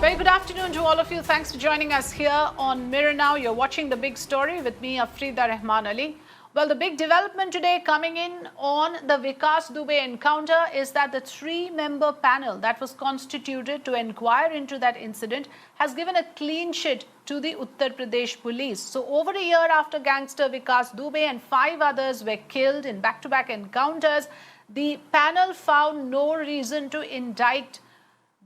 Very good afternoon to all of you. Thanks for joining us here on Mirror Now. You're watching The Big Story with me, Afrida Rahman Ali. Well, the big development today coming in on the Vikas Dubey encounter is that the three-member panel that was constituted to inquire into that incident has given a clean sheet to the Uttar Pradesh police. So over a year after gangster Vikas Dubey and 5 others were killed in back-to-back encounters, the panel found no reason to indict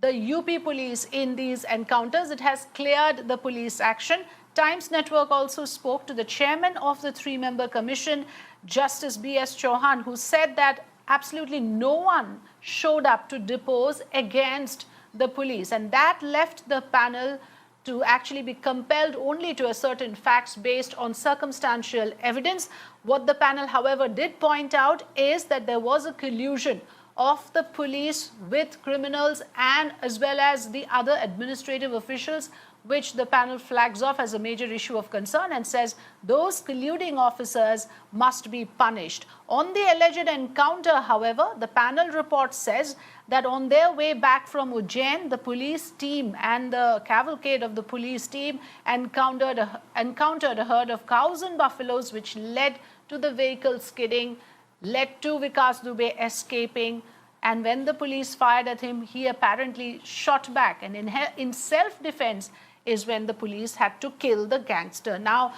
the UP police in these encounters. It has cleared the police action. Times Network also spoke to the chairman of the three-member commission, Justice B.S. Chauhan, who said that absolutely no one showed up to depose against the police. And that left the panel to actually be compelled only to ascertain facts based on circumstantial evidence. What the panel, however, did point out is that there was a collusion of the police with criminals and as well as the other administrative officials, which the panel flags off as a major issue of concern and says those colluding officers must be punished. On the alleged encounter, however, the panel report says that on their way back from Ujjain, the police team and the cavalcade of the police team encountered a herd of cows and buffaloes, which led to the vehicle skidding, led to Vikas Dubey escaping, and when the police fired at him, he apparently shot back, and in self-defense is when the police had to kill the gangster. Now,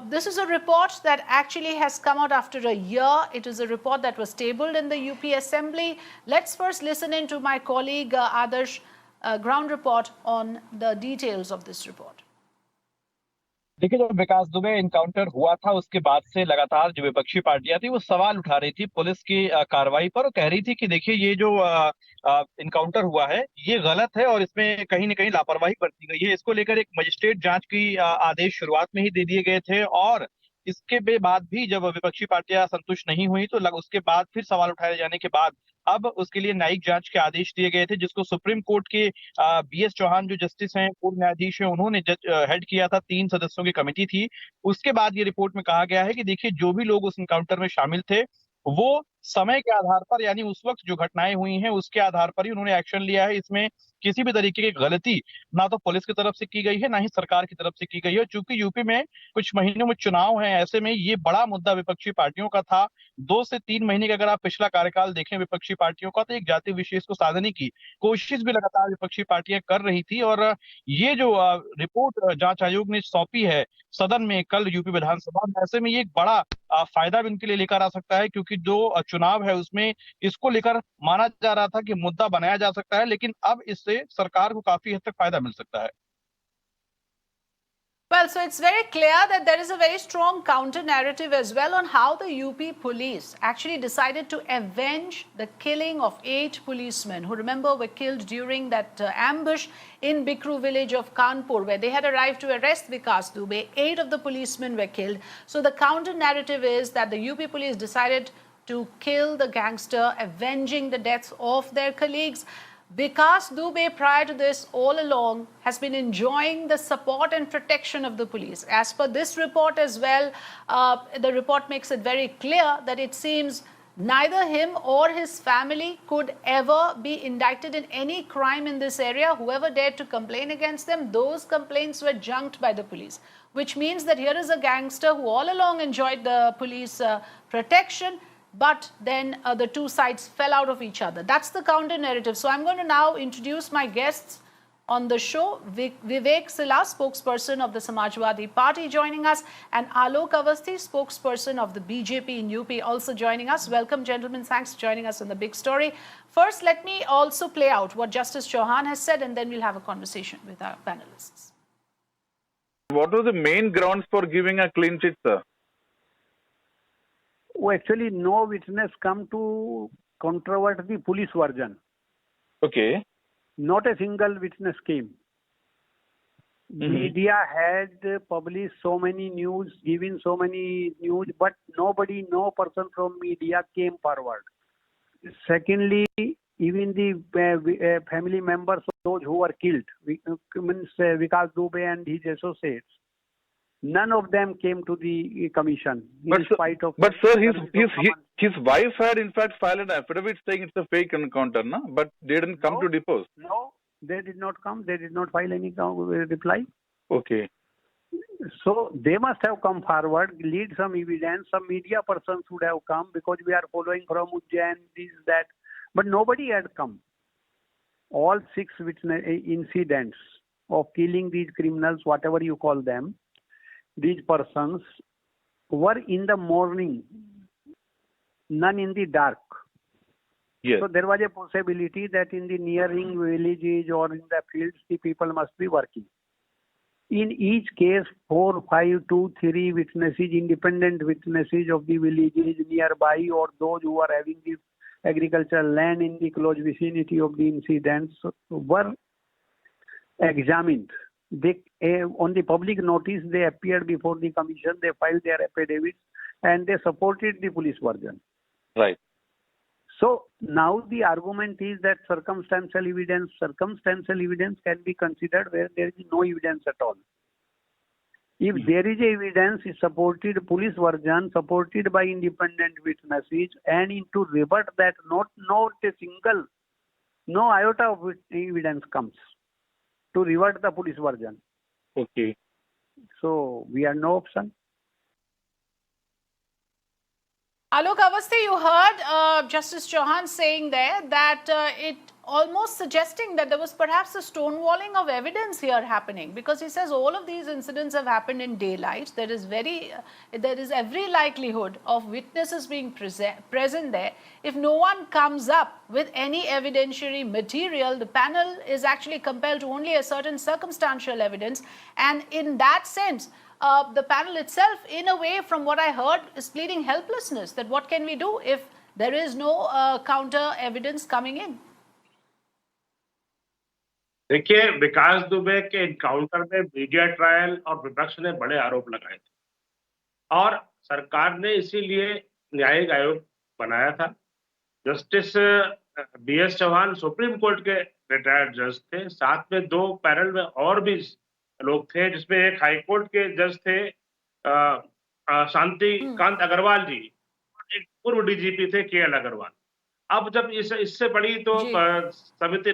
this is a report that actually has come out after a year. It is a report that was tabled in the UP Assembly. Let's first listen in to my colleague Adarsh ground report on the details of this report. देखिए, जब विकास Dubey encounter हुआ था उसके बाद से लगातार जो विपक्षी पार्टियां थी वो सवाल उठा रही थी पुलिस की कार्रवाई पर और कह रही थी कि देखिए ये जो एनकाउंटर हुआ है ये गलत है और इसमें कहीं न कहीं लापरवाही बरती गई है। इसको लेकर एक मजिस्ट्रेट जांच की आदेश शुरुआत में ही दे दिए गए थे और इसके बाद भी जब विपक्षी पार्टियां संतुष्ट नहीं हुई तो उसके बाद फिर सवाल उठाए जाने के बाद अब उसके लिए न्यायिक जांच के आदेश दिए गए थे, जिसको सुप्रीम कोर्ट के बीएस चौहान जो जस्टिस हैं, पूर्व न्यायाधीश हैं, उन्होंने हेड किया था। 3 सदस्यों की कमेटी थी। उसके बाद ये रिपोर्ट में कहा गया है कि देखिए जो भी लोग उस एनकाउंटर में शामिल थे वो समय के आधार पर यानी उस वक्त जो घटनाएं हुई हैं उसके आधार पर ही उन्होंने एक्शन लिया है। इसमें किसी भी तरीके की गलती ना तो पुलिस की तरफ से की गई है ना ही सरकार की तरफ से की गई है। चूंकि यूपी में कुछ महीनों में चुनाव है, ऐसे में ये बड़ा मुद्दा विपक्षी पार्टियों का था। 2 से 3 महीने का अगर आप पिछला कार्यकाल देखें विपक्षी पार्टियों का तो एक जाति विशेष को साधने की कोशिश भी लगातार विपक्षी पार्टियां कर रही थी। और ये जो रिपोर्ट जांच आयोग ने सौंपी है सदन में कल यूपी विधानसभा में, ऐसे में ये एक बड़ा फायदा भी उनके लिए लेकर आ सकता है, क्योंकि जो चुनाव है उसमें इसको लेकर माना जा रहा था कि मुद्दा बनाया जा सकता है, लेकिन अब इससे सरकार को काफी हद तक फायदा मिल सकता है। Well, so it's very clear that there is a very strong counter narrative as well on how the UP police actually decided to avenge the killing of 8 policemen who, remember, were killed during that ambush in Bikru village of Kanpur, where they had arrived to arrest Vikas Dubey. 8 of the policemen were killed. So the counter narrative is that the UP police decided to kill the gangster, avenging the deaths of their colleagues. Vikas Dubey, prior to this, all along, has been enjoying the support and protection of the police. As per this report as well, the report makes it very clear that it seems neither him or his family could ever be indicted in any crime in this area. Whoever dared to complain against them, those complaints were junked by the police, which means that here is a gangster who all along enjoyed the police protection, but then the two sides fell out of each other. That's the counter narrative. So I'm going to now introduce my guests on the show. Vivek Sila, spokesperson of the Samajwadi Party, joining us, and Alok Avasthi, spokesperson of the BJP in UP, also joining us. Welcome, gentlemen. Thanks for joining us on The Big Story. First, let me also play out what Justice Chauhan has said, and then we'll have a conversation with our panelists. What was the main grounds for giving a clean sheet, sir? Oh, actually, no witness come to controvert the police version. Okay. Not a single witness came. Media had published so many news, given so many news, but nobody, no person from media came forward. Secondly, even the family members of those who were killed, Vikas Dubey and his associates, none of them came to the commission. But sir, his wife had in fact filed an affidavit saying it's a fake encounter, no? But they didn't come to depose. They did not come. They did not file any reply. Okay. So they must have come forward, lead some evidence. Some media persons would have come because we are following from Ujjain, this, that. But nobody had come. All 6 incidents of killing these criminals, whatever you call them, these persons were in the morning, none in the dark. Yes. So there was a possibility that in the nearing villages or in the fields, the people must be working. In each case, 4, 5, 2, 3 witnesses, independent witnesses of the villages nearby or those who are having the agricultural land in the close vicinity of the incidents were examined. They, on the public notice, they appeared before the commission, they filed their affidavits and they supported the police version. Right. So now the argument is that circumstantial evidence can be considered where there is no evidence at all. If there is evidence is supported, police version supported by independent witnesses, and to rebut that, not a single, no iota of evidence comes to rebut the police version. Okay. So we have no option. Alok Awasthi, you heard Justice Chauhan saying there that it almost suggesting that there was perhaps a stonewalling of evidence here happening, because he says all of these incidents have happened in daylight. There is every likelihood of witnesses being present there. If no one comes up with any evidentiary material, the panel is actually compelled to only a certain circumstantial evidence, and in that sense, the panel itself, in a way, from what I heard, is pleading helplessness, that what can we do if there is no counter evidence coming in? देखिए, विकास दुबे के encounter में media trial और विपक्ष ने बड़े आरोप लगाए थे और सरकार ने इसीलिए न्यायिक आयोग बनाया था। Justice BS Chauhan supreme court के रिटायर्ड जज थे, साथ में 2 पैनल में और भी लोग थे, जिसमें एक हाई कोर्ट के जज थे शांतिकांत अग्रवाल जी, एक पूर्व डीजीपी थे केएल अग्रवाल। अब जब इससे बड़ी तो समिति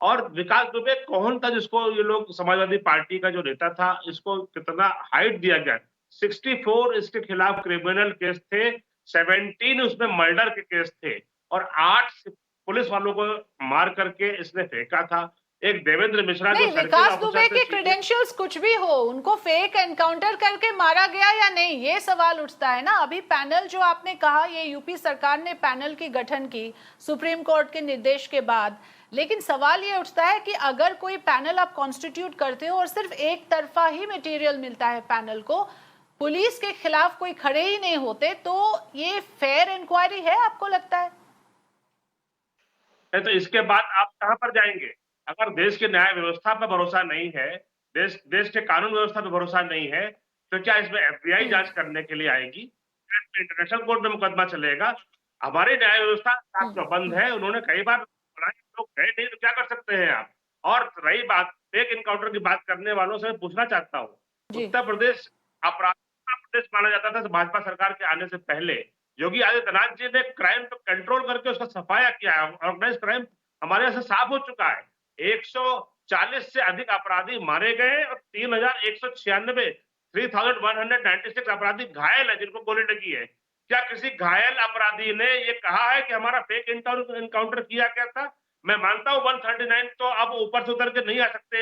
और विकास दुबे कौन था जिसको ये लोग, समाजवादी पार्टी का जो नेता था, इसको कितना हाइट दिया गया। 64 इसके खिलाफ क्रिमिनल केस थे, 17 उसमें मर्डर के केस थे और 8 पुलिस वालों को मार करके इसने फेंका था। एक देवेंद्र मिश्रा जो विकास दुबे के क्रेडेंशियल्स कुछ भी हो, उनको फेक एनकाउंटर करके मारा गया या नहीं, ये सवाल उठता है ना। अभी पैनल जो आपने कहा, ये यूपी सरकार ने पैनल की गठन की सुप्रीम कोर्ट के निर्देश के बाद, लेकिन सवाल ये उठता है कि अगर कोई पैनल आप कॉन्स्टिट्यूट करते हो और सिर्फ एक तरफा ही मटेरियल मिलता है पैनल को, पुलिस के खिलाफ कोई खड़े ही नहीं होते, तो ये फेयर इंक्वायरी है आपको लगता है? तो इसके बाद आप कहां पर जाएंगे? अगर देश की न्याय व्यवस्था पर भरोसा नहीं है, देश के कानून व्यवस्था पर भरोसा नहीं है, तो क्या इसमें एफबीआई जांच करने के लिए आएगी? इंटरनेशनल कोर्ट में मुकदमा चलेगा? हमारी न्याय व्यवस्था बंद है। उन्होंने कई बार लोग गए नहीं, तो क्या कर सकते हैं आप? और रही बात फेक इनकाउंटर की बात करने वालों से मैं पूछना चाहता हूँ, उत्तर प्रदेश अपराध प्रदेश माना जाता था भाजपा सरकार के आने से पहले। योगी आदित्यनाथ जी ने क्राइम को कंट्रोल करके उसका सफाया किया है। ऑर्गेनाइज क्राइम हमारे यहाँ से साफ हो चुका है। 140 से अधिक अपराधी मारे गए और 3196 अपराधी घायल है, जिनको गोली लगी है। क्या किसी घायल अपराधी ने ये कहा है कि हमारा फेक इनकाउंटर किया क्या था? मैं मानता हूँ 139 तो अब ऊपर से उतर के नहीं आ सकते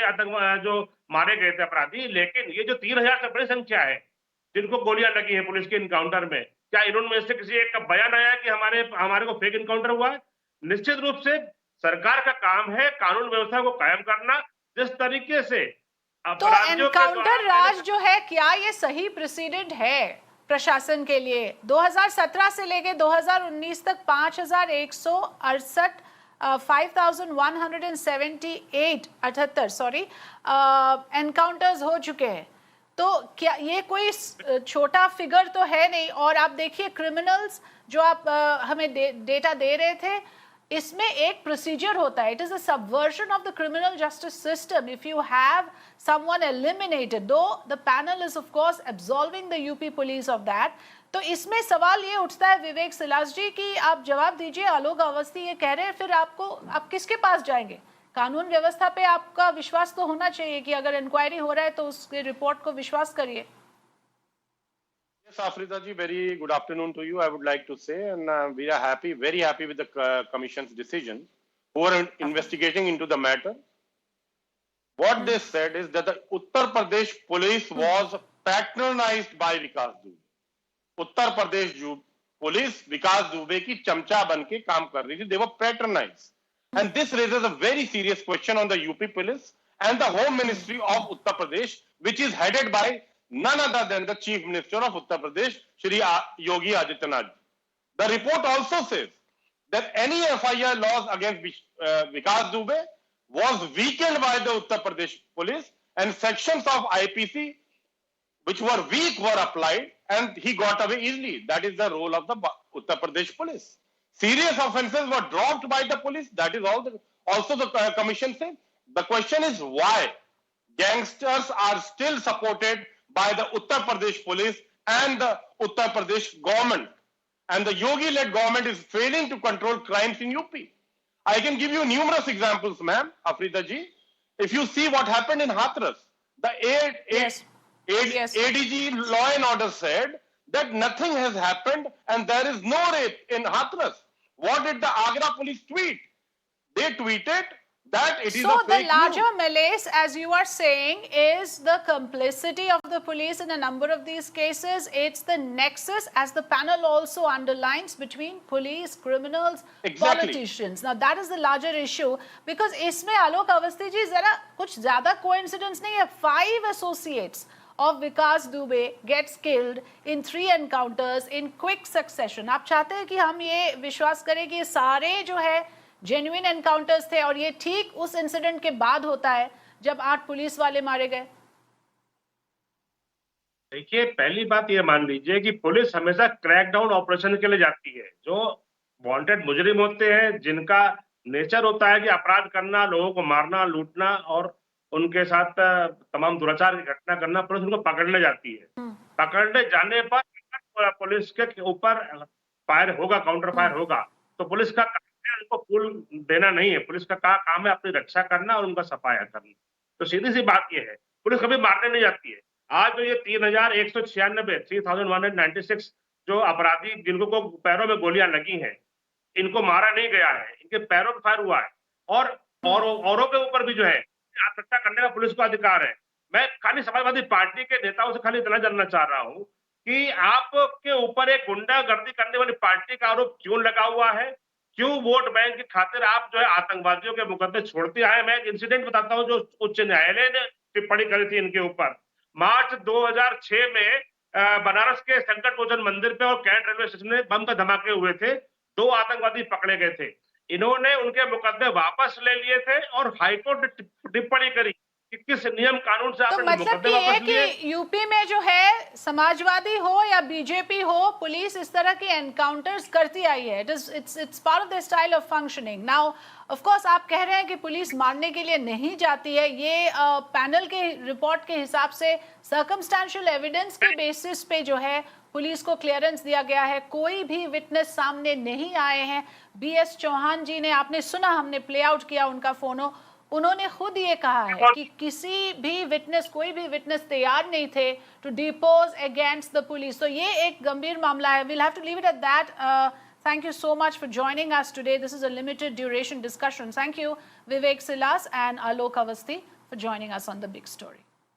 जो मारे गए थे अपराधी, लेकिन ये जो 3000 से बड़ी संख्या है जिनको गोलियां लगी है पुलिस के इनकाउंटर में, क्या इन्होंने से किसी एक का बयान आया कि हमारे को फेक इनकाउंटर हुआ है? निश्चित रूप से सरकार का काम है कानून व्यवस्था को कायम करना। जिस तरीके से तो एनकाउंटर राज जो है, क्या ये सही प्रेसिडेंट है प्रशासन के लिए? 2017 से लेके 2019 तक 5,178 एनकाउंटर्स हो चुके हैं। तो क्या ये कोई छोटा फिगर तो है नहीं। और आप देखिए क्रिमिनल्स जो आप हमें डेटा दे रहे थे, इसमें एक प्रोसीजर होता है। It is a subversion of the criminal justice system if you have someone eliminated, though the panel is of course absolving the UP police of that. तो इसमें सवाल ये उठता है विवेक सिलास जी की आप जवाब दीजिए। आलोक अवस्थी ये कह रहे हैं, फिर आप किसके पास जाएंगे? कानून व्यवस्था पे आपका विश्वास तो होना चाहिए कि अगर इंक्वायरी हो रहा है तो उसके रिपोर्ट को विश्वास करिए। Yes, Afrida ji, very good afternoon to you. I would like to say, and we are happy, very happy with the commission's decision who are investigating into the matter. What they said is that the Uttar Pradesh police was patronized by Vikas Dubey. Uttar Pradesh police Vikas Dubey की चमचा बन के काम कर रही थी. They were patronized, and this raises a very serious question on the UP police and the Home Ministry of Uttar Pradesh, which is headed by none other than the Chief Minister of Uttar Pradesh, Shri Yogi Adityanath. The report also says that any FIR laws against Vikas Dubey was weakened by the Uttar Pradesh police, and sections of IPC which were weak were applied, and he got away easily. That is the role of the Uttar Pradesh police. Serious offences were dropped by the police. That is also the commission said. The question is why gangsters are still supported by the Uttar Pradesh police and the Uttar Pradesh government, and the Yogi-led government is failing to control crimes in UP. I can give you numerous examples, ma'am, Afrida ji. If you see what happened in Hathras, the ADG Law and Order said that nothing has happened and there is no rape in Hathras. What did the Agra police tweet? They tweeted that it is so a the fake larger news. malaise, as you are saying, is the complicity of the police in a number of these cases. It's the nexus, as the panel also underlines, between police, criminals, Exactly. politicians. Now that is the larger issue, because इसमें आलोक अवस्थी जी जरा कुछ ज़्यादा coincidence नहीं है. 5 associates of Vikas Dubey gets killed in 3 encounters in quick succession. आप चाहते हैं कि हम ये विश्वास करें कि ये सारे जो है जेन्युइन एनकाउंटर्स थे और ये ठीक उस इंसिडेंट के बाद होता है जब 8 पुलिस वाले मारे गए? देखिए, पहली बात ये मान लीजिए कि पुलिस हमेशा क्रैकडाउन ऑपरेशन के लिए जाती है. जो वांटेड मुजरिम होते हैं, जिनका नेचर होता है कि अपराध करना, लोगों को मारना, लूटना और उनके साथ तमाम दुराचार की घटना करना, पुलिस उनको पकड़ने जाती है. पकड़ने जाने पर पुलिस के ऊपर फायर होगा, काउंटर फायर होगा, तो पुलिस का उनको फूल देना नहीं है. पुलिस का काम है अपनी रक्षा करना और उनका सफाया करना. तो सीधी सी बात यह है, पुलिस कभी मारने नहीं जाती है. आज जो ये 3196 जो अपराधी जिनको पैरों में गोलियां लगी हैं, इनको मारा नहीं गया है, इनके पैरों में फायर हुआ है. और औरों के ऊपर भी जो है आत्महत्या करने का पुलिस को अधिकार है. मैं खाली समाजवादी पार्टी के नेताओं से खाली इतना जानना चाह रहा हूं कि आपके ऊपर एक गुंडागर्दी करने वाली पार्टी का आरोप क्यों लगा हुआ है? क्यों वोट बैंक की खातिर आप जो है आतंकवादियों के मुकदमे छोड़ते आए? मैं एक इंसिडेंट बताता हूं जो उच्च न्यायालय ने टिप्पणी करी थी इनके ऊपर. मार्च 2006 में बनारस के संकट मोचन मंदिर पे और कैंट रेलवे स्टेशन में बम के धमाके हुए थे. 2 आतंकवादी पकड़े गए थे. इन्होंने उनके मुकदमे वापस ले लिए थे और हाईकोर्ट ने टिप्पणी करी कि किस नियम कानून से तो आपने मतलब मुकदमे कि ये वापस लिए. कि यूपी में जो है समाजवादी हो या बीजेपी हो, पुलिस इस तरह के एनकाउंटर्स करती आई है. It's part of the style of functioning. Now of course आप कह रहे हैं कि पुलिस मारने के लिए नहीं जाती है. ये पैनल के रिपोर्ट के हिसाब से सर्कमस्टेंशियल एविडेंस के बेसिस पे जो है पुलिस को क्लियरेंस दिया गया है. कोई भी विटनेस सामने नहीं आए हैं. BS चौहान जी ने, आपने सुना, हमने प्ले आउट किया उनका फोनो, उन्होंने खुद ये कहा है कि किसी भी विटनेस, कोई भी विटनेस तैयार नहीं थे to depose against the police. तो ये एक गंभीर मामला है. We'll have to leave it at that. Thank you so much for joining us today. This is a limited duration discussion. Thank you, Vivek Silas and Alok Avasthi, for joining us on The Big Story.